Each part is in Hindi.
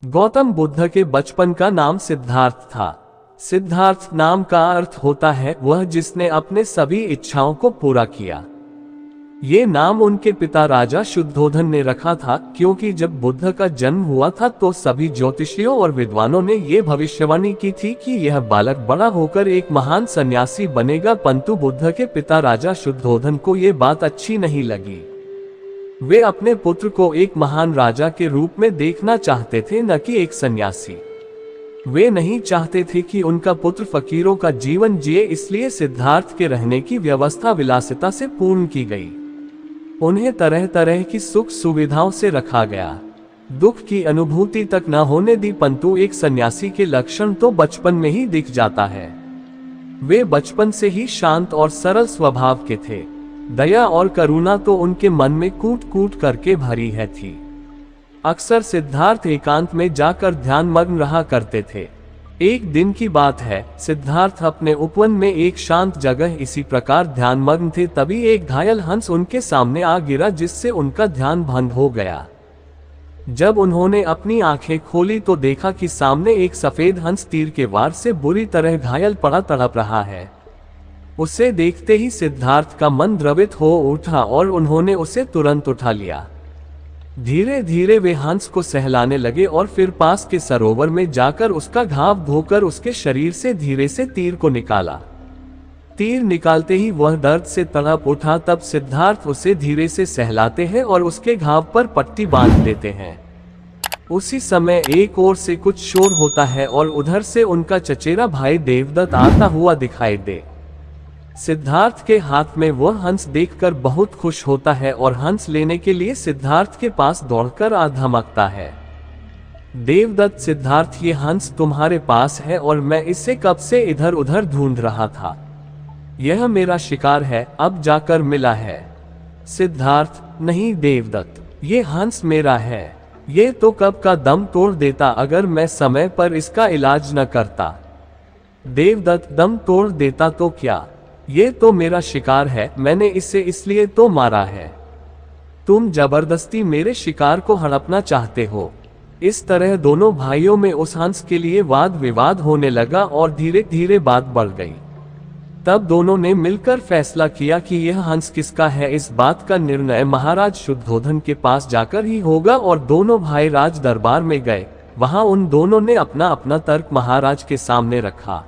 गौतम बुद्ध के बचपन का नाम सिद्धार्थ था। सिद्धार्थ नाम का अर्थ होता है वह जिसने अपने सभी इच्छाओं को पूरा किया। ये नाम उनके पिता राजा शुद्धोधन ने रखा था, क्योंकि जब बुद्ध का जन्म हुआ था तो सभी ज्योतिषियों और विद्वानों ने ये भविष्यवाणी की थी कि यह बालक बड़ा होकर एक महान सन्यासी बनेगा, परंतु बुद्ध के पिता राजा शुद्धोधन को ये बात अच्छी नहीं लगी। वे अपने पुत्र को एक महान राजा के रूप में देखना चाहते थे, न कि एक सन्यासी। वे नहीं चाहते थे कि उनका पुत्र फकीरों का जीवन जिए, इसलिए सिद्धार्थ के रहने की व्यवस्था विलासिता से पूर्ण की गई। उन्हें तरह तरह की सुख सुविधाओं से रखा गया। दुख की अनुभूति तक न होने दी, परंतु एक सन्यासी के लक्षण तो बचपन में ही दिख जाता है। वे बचपन से ही शांत और सरल स्वभाव के थे। दया और करुणा तो उनके मन में कूट कूट करके भरी है थी। अक्सर सिद्धार्थ एकांत में जाकर ध्यान मग्न रहा करते थे। एक दिन की बात है, सिद्धार्थ अपने उपवन में एक शांत जगह इसी प्रकार ध्यान मग्न थे, तभी एक घायल हंस उनके सामने आ गिरा, जिससे उनका ध्यान भंग हो गया। जब उन्होंने अपनी आंखें खोली तो देखा कि सामने एक सफेद हंस तीर के वार से बुरी तरह घायल पड़ा तड़प रहा है। उसे देखते ही सिद्धार्थ का मन द्रवित हो उठा और उन्होंने उसे तुरंत उठा लिया। धीरे धीरे वे हंस को सहलाने लगे और फिर पास के सरोवर में जाकर उसका घाव धोकर उसके शरीर से धीरे से तीर को निकाला। तीर निकालते ही वह दर्द से तड़प उठा। तब सिद्धार्थ उसे धीरे से सहलाते हैं और उसके घाव पर पट्टी बांध देते हैं। उसी समय एक ओर से कुछ शोर होता है और उधर से उनका चचेरा भाई देवदत्त आता हुआ दिखाई दे। सिद्धार्थ के हाथ में वह हंस देखकर बहुत खुश होता है और हंस लेने के लिए सिद्धार्थ के पास दौड़कर आ धमकता है। देवदत्त, सिद्धार्थ, ये हंस तुम्हारे पास है और मैं इसे कब से इधर उधर ढूंढ रहा था। यह मेरा शिकार है, अब जाकर मिला है। सिद्धार्थ, नहीं देवदत्त, ये हंस मेरा है। ये तो कब का दम तोड़ देता अगर मैं समय पर इसका इलाज न करता। देवदत्त, दम तोड़ देता तो क्या, ये तो मेरा शिकार है, मैंने इसे इसलिए तो मारा है। तुम जबरदस्ती मेरे शिकार को हड़पना चाहते हो। इस तरह दोनों भाइयों में उस हंस के लिए वाद विवाद होने लगा और धीरे धीरे बात बढ़ गई। तब दोनों ने मिलकर फैसला किया कि यह हंस किसका है। इस बात का निर्णय महाराज शुद्धोधन के पास जाकर ही होगा और दोनों भाई राज दरबार में गए। वहां उन दोनों ने अपना अपना तर्क महाराज के सामने रखा।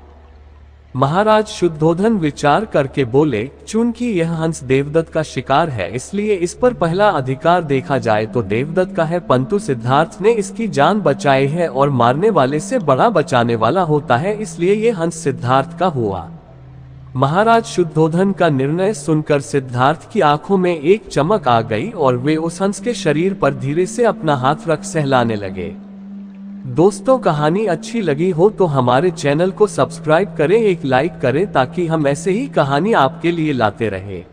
महाराज शुद्धोधन विचार करके बोले, चूंकि यह हंस देवदत्त का शिकार है इसलिए इस पर पहला अधिकार देखा जाए तो देवदत्त का है, परंतु सिद्धार्थ ने इसकी जान बचाई है और मारने वाले से बड़ा बचाने वाला होता है, इसलिए यह हंस सिद्धार्थ का हुआ। महाराज शुद्धोधन का निर्णय सुनकर सिद्धार्थ की आंखों में एक चमक आ गई और वे उस हंस के शरीर पर धीरे से अपना हाथ रख सहलाने लगे। दोस्तों, कहानी अच्छी लगी हो तो हमारे चैनल को सब्सक्राइब करें, एक लाइक करें ताकि हम ऐसे ही कहानी आपके लिए लाते रहें।